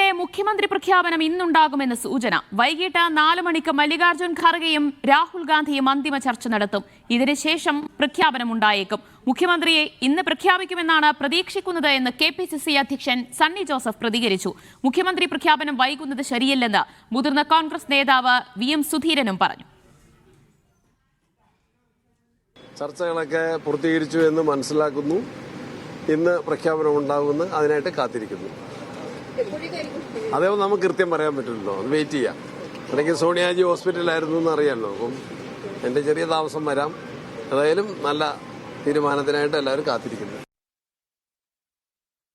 തന്നെ മുഖ്യമന്ത്രി പ്രഖ്യാപനം ഇന്നുണ്ടാകുമെന്ന് സൂചന. വൈകിട്ട് 4 മണിക്ക് മല്ലികാർജ്ജുൻ ഖാർഗെയും രാഹുൽ ഗാന്ധിയും അന്തിമ ചർച്ച നടത്തും. ഇതിനുശേഷം പ്രഖ്യാപനം ഉണ്ടായേക്കും. മുഖ്യമന്ത്രിയെ ഇന്ന് പ്രഖ്യാപിക്കുമെന്നാണ് പ്രതീക്ഷിക്കുന്നത് എന്ന് KPCC അധ്യക്ഷൻ സണ്ണി ജോസഫ് പ്രതികരിച്ചു. മുഖ്യമന്ത്രി പ്രഖ്യാപനം വൈകുന്നത് ശരിയല്ലെന്ന് മുതിർന്ന കോൺഗ്രസ് നേതാവ് VM സുധീരനും പറഞ്ഞു. ചർച്ചകളൊക്കെ പൂർത്തീകരിച്ചു എന്ന് മനസ്സിലാക്കുന്നു. ഇന്ന് പ്രഖ്യാപനം ഉണ്ടാകുമെന്ന് അതിനായിട്ട് കാത്തിരിക്കുന്നു. അതേപോലെ നമുക്ക് കൃത്യം പറയാൻ പറ്റില്ലല്ലോ, അത് വെയിറ്റ് ചെയ്യാം. അല്ലെങ്കിൽ സോണിയാജി ഹോസ്പിറ്റലായിരുന്നു എന്ന് അറിയാമല്ലോ. അപ്പം എൻ്റെ ചെറിയ താമസം വരാം. ഏതായാലും നല്ല തീരുമാനത്തിനായിട്ട് എല്ലാവരും കാത്തിരിക്കുന്നു.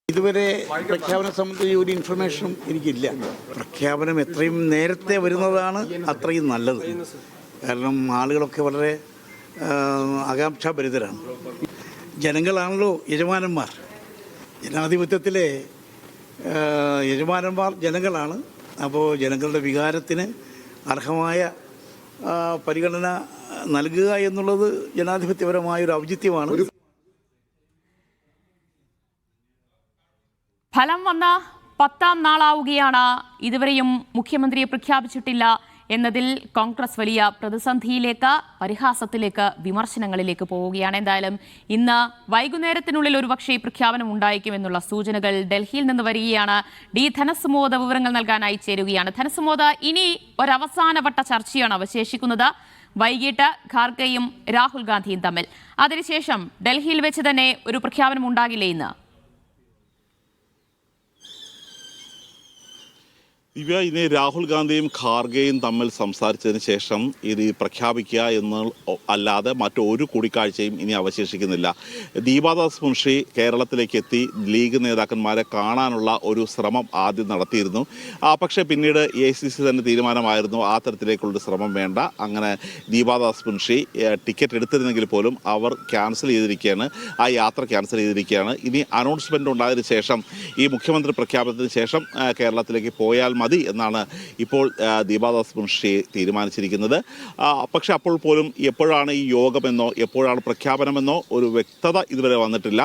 ഇതുവരെ പ്രഖ്യാപനം സംബന്ധിച്ച ഒരു ഇൻഫർമേഷനും എനിക്കില്ല. പ്രഖ്യാപനം എത്രയും നേരത്തെ വരുന്നതാണ് അത്രയും നല്ലത്. കാരണം ആളുകളൊക്കെ വളരെ ആകാംക്ഷാഭരിതരാണ്. ജനങ്ങളാണല്ലോ യജമാനന്മാർ. ജനാധിപത്യത്തിലെ യജമാനന്മാർ ജനങ്ങളാണ്. അപ്പോൾ ജനങ്ങളുടെ വികാരത്തിന് അർഹമായ പരിഗണന നൽകുക എന്നുള്ളത് ജനാധിപത്യപരമായൊരു ഔചിത്യമാണ്. ഫലം വന്ന 10ാം നാളാവുകയാണ്. ഇതുവരെയും മുഖ്യമന്ത്രിയെ പ്രഖ്യാപിച്ചിട്ടില്ല എന്നതിൽ കോൺഗ്രസ് വലിയ പ്രതിസന്ധിയിലേക്ക്, പരിഹാസത്തിലേക്ക്, വിമർശനങ്ങളിലേക്ക് പോവുകയാണ്. എന്തായാലും ഇന്ന് വൈകുന്നേരത്തിനുള്ളിൽ ഒരുപക്ഷേ പ്രഖ്യാപനം ഉണ്ടായേക്കുമെന്നുള്ള സൂചനകൾ ഡൽഹിയിൽ നിന്ന് വരികയാണ്. ധനസുമോദ് വിവരങ്ങൾ നൽകാനായി ചേരുകയാണ്. ധനസുമോദ്, ഇനി ഒരവസാനവട്ട ചർച്ചയാണ് അവശേഷിക്കുന്നത്. വൈകിട്ട് ഖാർഗെയും രാഹുൽ ഗാന്ധിയും തമ്മിൽ. അതിനുശേഷം ഡൽഹിയിൽ വെച്ച് തന്നെ ഒരു പ്രഖ്യാപനം ഉണ്ടാകില്ലേ ഇന്ന്? ഇനി രാഹുൽ ഗാന്ധിയും ഖാർഗെയും തമ്മിൽ സംസാരിച്ചതിന് ശേഷം ഇത് പ്രഖ്യാപിക്കുക എന്ന് അല്ലാതെ മറ്റൊരു കൂടിക്കാഴ്ചയും ഇനി അവശേഷിക്കുന്നില്ല. ദീപാദാസ് മുൻഷി കേരളത്തിലേക്ക് എത്തി ലീഗ് നേതാക്കന്മാരെ കാണാനുള്ള ഒരു ശ്രമം ആദ്യം നടത്തിയിരുന്നു. പക്ഷേ പിന്നീട് AICC തന്നെ തീരുമാനമായിരുന്നു ആ തരത്തിലേക്കുള്ളൊരു ശ്രമം വേണ്ട. അങ്ങനെ ദീപാദാസ് മുൻഷി ടിക്കറ്റ് എടുത്തിരുന്നെങ്കിൽ പോലും അവർ ക്യാൻസൽ ചെയ്തിരിക്കുകയാണ്. ആ യാത്ര ക്യാൻസൽ ചെയ്തിരിക്കുകയാണ്. ഇനി അനൗൺസ്മെൻ്റ് ഉണ്ടായതിനു ശേഷം, ഈ മുഖ്യമന്ത്രി പ്രഖ്യാപനത്തിന് ശേഷം കേരളത്തിലേക്ക് പോയാൽ മതി എന്നാണ് ഇപ്പോൾ ദീപാദാസ് മുൻഷി തീരുമാനിച്ചിരിക്കുന്നത്. പക്ഷെ അപ്പോൾ പോലും എപ്പോഴാണ് ഈ യോഗമെന്നോ എപ്പോഴാണ് പ്രഖ്യാപനമെന്നോ ഒരു വ്യക്തത ഇതുവരെ വന്നിട്ടില്ല.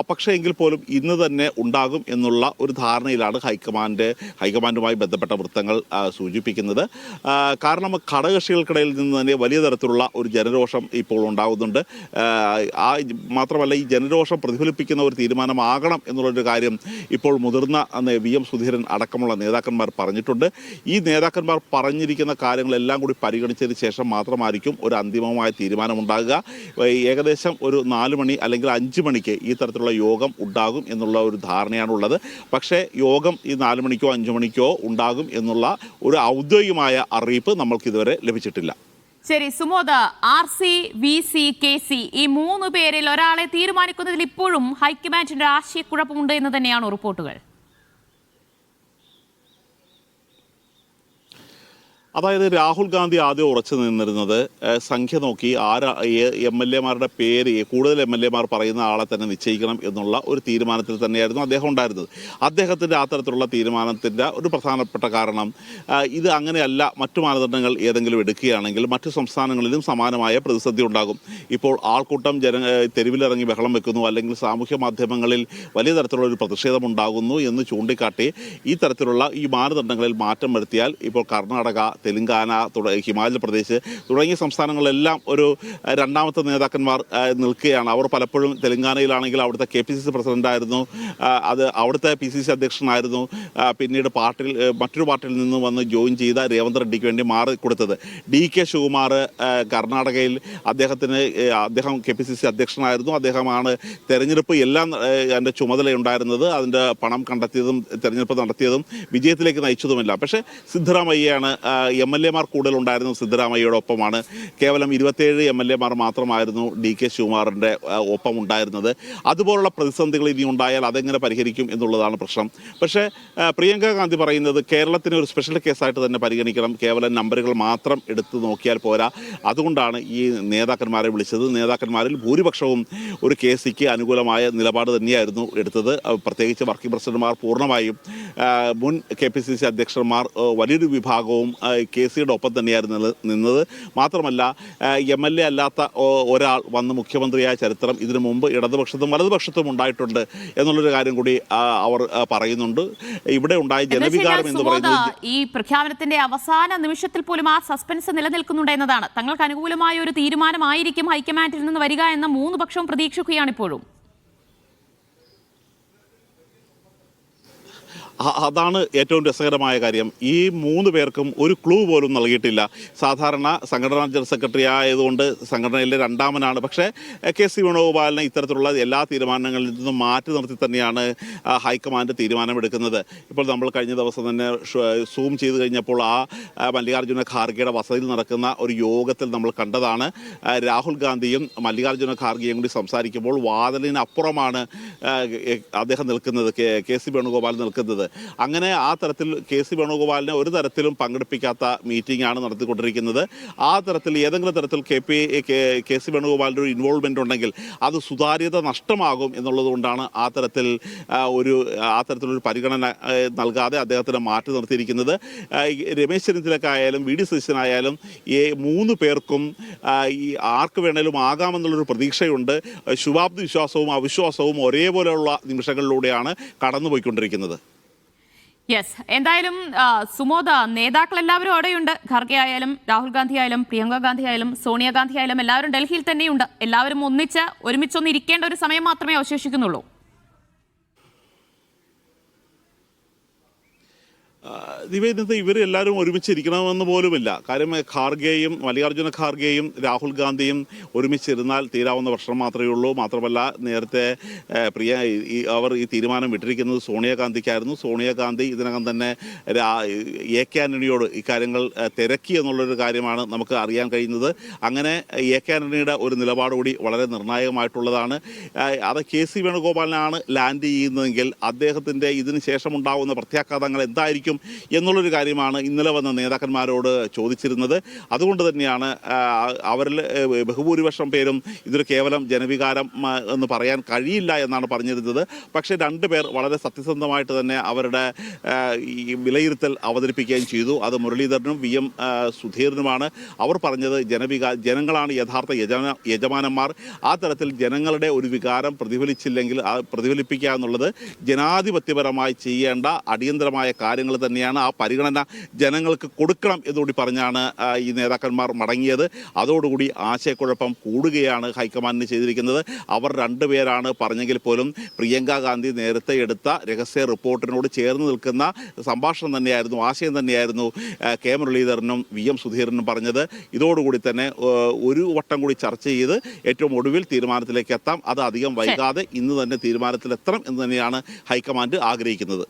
പക്ഷേ എങ്കിൽ പോലും ഇന്ന് തന്നെ ഉണ്ടാകും എന്നുള്ള ഒരു ധാരണയിലാണ് ഹൈക്കമാൻഡുമായി ബന്ധപ്പെട്ട വൃത്തങ്ങൾ സൂചിപ്പിക്കുന്നത്. കാരണം ഘടകകക്ഷികൾക്കിടയിൽ നിന്ന് തന്നെ വലിയ തരത്തിലുള്ള ഒരു ജനരോഷം ഇപ്പോൾ ഉണ്ടാകുന്നുണ്ട്. മാത്രമല്ല, ഈ ജനരോഷം പ്രതിഫലിപ്പിക്കുന്ന ഒരു തീരുമാനമാകണം എന്നുള്ളൊരു കാര്യം ഇപ്പോൾ മുതിർന്ന VM സുധീരൻ അടക്കമുള്ള നേതാക്കന്മാർ പറഞ്ഞിട്ടുണ്ട്. ഈ നേതാക്കന്മാർ പറഞ്ഞിരിക്കുന്ന കാര്യങ്ങളെല്ലാം കൂടി പരിഗണിച്ചതിന് ശേഷം മാത്രമായിരിക്കും ഒരു അന്തിമമായ തീരുമാനമുണ്ടാകുക. ഏകദേശം ഒരു 4 മണി അല്ലെങ്കിൽ 5 മണിക്ക് ഈ തരത്തിലുള്ള യോഗം ഉണ്ടാകും എന്നുള്ള ഒരു ധാരണയാണുള്ളത്. പക്ഷേ യോഗം ഈ 4 മണിക്കോ 5 മണിക്കോ ഉണ്ടാകും എന്നുള്ള ഒരു ഔദ്യോഗികമായ അറിയിപ്പ് നമ്മൾക്ക് ഇതുവരെ ലഭിച്ചിട്ടില്ല. ശരി സുമോദ്, RC, VC, KC ഈ 3 പേരിൽ ഒരാളെ തീരുമാനിക്കുന്നതിൽ ഇപ്പോഴും ഹൈക്കമാൻഡിന്റെ ആശയക്കുഴപ്പമുണ്ട് എന്ന് തന്നെയാണ് റിപ്പോർട്ടുകൾ. അതായത് രാഹുൽ ഗാന്ധി ആദ്യം ഉറച്ചു നിന്നിരുന്നത് സംഖ്യ നോക്കി MLA-മാരുടെ പേര്, കൂടുതൽ MLA-മാർ പറയുന്ന ആളെ തന്നെ നിശ്ചയിക്കണം എന്നുള്ള ഒരു തീരുമാനത്തിൽ തന്നെയായിരുന്നു അദ്ദേഹം ഉണ്ടായിരുന്നത്. അദ്ദേഹത്തിൻ്റെ ആ തരത്തിലുള്ള തീരുമാനത്തിൻ്റെ ഒരു പ്രധാനപ്പെട്ട കാരണം ഇത് അങ്ങനെയല്ല, മറ്റു മാനദണ്ഡങ്ങൾ ഏതെങ്കിലും എടുക്കുകയാണെങ്കിൽ മറ്റു സംസ്ഥാനങ്ങളിലും സമാനമായ പ്രതിസന്ധി ഉണ്ടാകും. ഇപ്പോൾ ആൾക്കൂട്ടം തെരുവിലിറങ്ങി ബഹളം വെക്കുന്നു, അല്ലെങ്കിൽ സാമൂഹ്യ മാധ്യമങ്ങളിൽ വലിയ തരത്തിലുള്ള ഒരു പ്രതിഷേധം ഉണ്ടാകുന്നു എന്ന് ചൂണ്ടിക്കാട്ടി ഈ തരത്തിലുള്ള ഈ മാനദണ്ഡങ്ങളിൽ മാറ്റം വരുത്തിയാൽ ഇപ്പോൾ കർണാടക, തെലങ്കാന, ഹിമാചൽ പ്രദേശ് തുടങ്ങിയ സംസ്ഥാനങ്ങളിലെല്ലാം ഒരു രണ്ടാമത്തെ നേതാക്കന്മാർ നിൽക്കുകയാണ്. അവർ പലപ്പോഴും തെലങ്കാനയിലാണെങ്കിൽ അവിടുത്തെ KPCC പ്രസിഡന്റായിരുന്നു, അത് അവിടുത്തെ PCC അധ്യക്ഷനായിരുന്നു. പിന്നീട് മറ്റൊരു പാർട്ടിയിൽ നിന്ന് വന്ന് ജോയിൻ ചെയ്ത രേവന്ത് റെഡ്ഡിക്ക് വേണ്ടി മാറിക്കൊടുത്തത് DK ശിവകുമാർ കർണാടകയിൽ അദ്ദേഹം KPCC അധ്യക്ഷനായിരുന്നു. അദ്ദേഹമാണ് തെരഞ്ഞെടുപ്പ് എല്ലാം അതിൻ്റെ ചുമതലയുണ്ടായിരുന്നത്. അതിൻ്റെ പണം കണ്ടെത്തിയതും തെരഞ്ഞെടുപ്പ് നടത്തിയതും വിജയത്തിലേക്ക് നയിച്ചതുമില്ല. പക്ഷേ സിദ്ധരാമയ്യയാണ് MLA-മാർ കൂടുതലുണ്ടായിരുന്നു. സിദ്ധരാമയ്യയുടെ ഒപ്പമാണ്. കേവലം 27 MLA-മാർ മാത്രമായിരുന്നു DK ശിവകുമാറിൻ്റെ ഒപ്പം ഉണ്ടായിരുന്നത്. അതുപോലുള്ള പ്രതിസന്ധികൾ ഇനി ഉണ്ടായാൽ അതെങ്ങനെ പരിഹരിക്കും എന്നുള്ളതാണ് പ്രശ്നം. പക്ഷേ പ്രിയങ്ക ഗാന്ധി പറയുന്നത് കേരളത്തിന് ഒരു സ്പെഷ്യൽ കേസായിട്ട് തന്നെ പരിഗണിക്കണം, കേവലം നമ്പറുകൾ മാത്രം എടുത്തു നോക്കിയാൽ പോരാ. അതുകൊണ്ടാണ് ഈ നേതാക്കന്മാരെ വിളിച്ചത്. നേതാക്കന്മാരിൽ ഭൂരിപക്ഷവും ഒരു KCക്ക് അനുകൂലമായ നിലപാട് തന്നെയായിരുന്നു എടുത്തത്. പ്രത്യേകിച്ച് വർക്കിംഗ് പ്രസിഡന്റുമാർ പൂർണ്ണമായും, മുൻ KPCC അധ്യക്ഷന്മാർ വലിയൊരു വിഭാഗവും KCയുടെ ഒപ്പം തന്നെയായിരുന്നു നിന്നത്. മാത്രമല്ല MLA അല്ലാത്ത ഒരാൾ വന്ന് മുഖ്യമന്ത്രിയായ ചരിത്രം ഇതിനു മുമ്പ് ഇടതുപക്ഷത്തും വലതുപക്ഷത്തും ഉണ്ടായിട്ടുണ്ട് എന്നുള്ളൊരു കാര്യം കൂടി അവർ പറയുന്നുണ്ട്. ഇവിടെ ഉണ്ടായ ജനവികാരം എന്ന് പറയുന്നത് ഈ പ്രഖ്യാപനത്തിന്റെ അവസാന നിമിഷത്തിൽ പോലും ആ സസ്പെൻസ് നിലനിൽക്കുന്നുണ്ട് എന്നതാണ്. തങ്ങൾക്ക് അനുകൂലമായ ഒരു തീരുമാനമായിരിക്കും ഹൈക്കമാൻഡിൽ നിന്ന് വരിക എന്ന 3 പക്ഷവും പ്രതീക്ഷിക്കുകയാണ് ഇപ്പോഴും. അതാണ് ഏറ്റവും രസകരമായ കാര്യം. ഈ 3 പേർക്കും ഒരു ക്ലൂ പോലും നൽകിയിട്ടില്ല. സാധാരണ സംഘടനാ ജനറൽ സെക്രട്ടറി ആയതുകൊണ്ട് സംഘടനയിലെ രണ്ടാമനാണ്. പക്ഷേ KC വേണുഗോപാലിനെ ഇത്തരത്തിലുള്ള എല്ലാ തീരുമാനങ്ങളിൽ നിന്നും മാറ്റി നിർത്തി തന്നെയാണ് ഹൈക്കമാൻഡ് തീരുമാനമെടുക്കുന്നത്. ഇപ്പോൾ നമ്മൾ കഴിഞ്ഞ ദിവസം തന്നെ സൂം ചെയ്ത് കഴിഞ്ഞപ്പോൾ മല്ലികാർജ്ജുന ഖാർഗെയുടെ വസതിയിൽ നടക്കുന്ന ഒരു യോഗത്തിൽ നമ്മൾ കണ്ടതാണ്. രാഹുൽ ഗാന്ധിയും മല്ലികാർജ്ജുന ഖാർഗെയും കൂടി സംസാരിക്കുമ്പോൾ വാതിലിനപ്പുറമാണ് അദ്ദേഹം നിൽക്കുന്നത്, KC വേണുഗോപാൽ നിൽക്കുന്നത്. അങ്ങനെ ആ തരത്തിൽ KC വേണുഗോപാലിനെ ഒരു തരത്തിലും പങ്കെടുപ്പിക്കാത്ത മീറ്റിംഗ് ആണ് നടത്തിക്കൊണ്ടിരിക്കുന്നത്. ആ തരത്തിൽ ഏതെങ്കിലും തരത്തിൽ KC വേണുഗോപാലിൻ്റെ ഒരു ഇൻവോൾവ്മെൻ്റ് ഉണ്ടെങ്കിൽ അത് സുതാര്യത നഷ്ടമാകും എന്നുള്ളത് കൊണ്ടാണ് ആ തരത്തിലൊരു പരിഗണന നൽകാതെ അദ്ദേഹത്തിനെ മാറ്റി നിർത്തിയിരിക്കുന്നത്. രമേശ് ചെന്നിത്തലക്കായാലും VD സതീശനായാലും ഈ 3 പേർക്കും ഈ ആർക്ക് വേണേലും ആകാമെന്നുള്ളൊരു പ്രതീക്ഷയുണ്ട്. ശുഭാപ്തി വിശ്വാസവും അവിശ്വാസവും ഒരേപോലെയുള്ള നിമിഷങ്ങളിലൂടെയാണ് കടന്നുപോയിക്കൊണ്ടിരിക്കുന്നത്. യെസ്, എന്തായാലും സുമോദ, നേതാക്കൾ എല്ലാവരും അവിടെയുണ്ട്. ഖാർഗെ ആയാലും രാഹുൽ ഗാന്ധി ആയാലും പ്രിയങ്ക ഗാന്ധി ആയാലും സോണിയാഗാന്ധി ആയാലും എല്ലാവരും ഡൽഹിയിൽ തന്നെയുണ്ട്. എല്ലാവരും ഒരുമിച്ചൊന്ന് ഇരിക്കേണ്ട ഒരു സമയം മാത്രമേ അവശേഷിക്കുന്നുള്ളൂ. നിവേദിത, ഇവരെല്ലാവരും ഒരുമിച്ചിരിക്കണമെന്ന് പോലുമില്ല. കാര്യം മല്ലികാർജ്ജുന ഖാർഗെയും രാഹുൽ ഗാന്ധിയും ഒരുമിച്ചിരുന്നാൽ തീരാവുന്ന പ്രശ്നം മാത്രമേ ഉള്ളൂ. മാത്രമല്ല, നേരത്തെ അവർ ഈ തീരുമാനം വിട്ടിരിക്കുന്നത് സോണിയാഗാന്ധിക്കായിരുന്നു. സോണിയാഗാന്ധി ഇതിനകം തന്നെ AK ആന്റണിയോട് ഇക്കാര്യങ്ങൾ തിരക്കി എന്നുള്ളൊരു കാര്യമാണ് നമുക്ക് അറിയാൻ കഴിയുന്നത്. അങ്ങനെ AK ആന്റണിയുടെ ഒരു നിലപാട് കൂടി വളരെ നിർണായകമായിട്ടുള്ളതാണ്. അത് KC വേണുഗോപാലിനാണ് ലാൻഡ് ചെയ്യുന്നതെങ്കിൽ അദ്ദേഹത്തിൻ്റെ ഇതിന് ശേഷമുണ്ടാകുന്ന പ്രത്യാഘാതങ്ങൾ എന്തായിരിക്കും എന്നുള്ളൊരു കാര്യമാണ് ഇന്നലെ വന്ന നേതാക്കന്മാരോട് ചോദിച്ചിരുന്നത്. അതുകൊണ്ട് തന്നെയാണ് അവരിൽ ബഹുഭൂരിപക്ഷം പേരും ഇതൊരു കേവലം ജനവികാരം എന്ന് പറയാൻ കഴിയില്ല എന്നാണ് പറഞ്ഞിരുന്നത്. പക്ഷേ 2 പേർ വളരെ സത്യസന്ധമായിട്ട് തന്നെ അവരുടെ ഈ വിലയിരുത്തൽ അവതരിപ്പിക്കുകയും ചെയ്തു. അത് മുരളീധരനും VM സുധീറിനുമാണ്. അവർ പറഞ്ഞത് ജനങ്ങളാണ് യഥാർത്ഥ യജമാനന്മാർ. ആ തരത്തിൽ ജനങ്ങളുടെ ഒരു വികാരം പ്രതിഫലിച്ചില്ലെങ്കിൽ പ്രതിഫലിപ്പിക്കുക എന്നുള്ളത് ജനാധിപത്യപരമായി ചെയ്യേണ്ട അടിയന്തരമായ കാര്യങ്ങൾ തന്നെയാണ്. ആ പരിഗണന ജനങ്ങൾക്ക് കൊടുക്കണം എന്നുകൂടി പറഞ്ഞാണ് ഈ നേതാക്കന്മാർ മടങ്ങിയത്. അതോടുകൂടി ആശയക്കുഴപ്പം കൂടുകയാണ് ഹൈക്കമാൻഡിന് ചെയ്തിരിക്കുന്നത്. അവർ 2 പേരാണ് പറഞ്ഞെങ്കിൽ പോലും പ്രിയങ്ക ഗാന്ധി നേരത്തെ എടുത്ത രഹസ്യ റിപ്പോർട്ടിനോട് ചേർന്ന് നിൽക്കുന്ന സംഭാഷണം തന്നെയായിരുന്നു, ആശയം തന്നെയായിരുന്നു മുരളീധരനും VM സുധീറിനും പറഞ്ഞത്. ഇതോടുകൂടി തന്നെ ഒരു വട്ടം കൂടി ചർച്ച ചെയ്ത് ഏറ്റവും ഒടുവിൽ തീരുമാനത്തിലേക്ക് എത്താം. അത് അധികം വൈകാതെ ഇന്ന് തന്നെ തീരുമാനത്തിലെത്തണം എന്ന് തന്നെയാണ് ഹൈക്കമാൻഡ് ആഗ്രഹിക്കുന്നത്.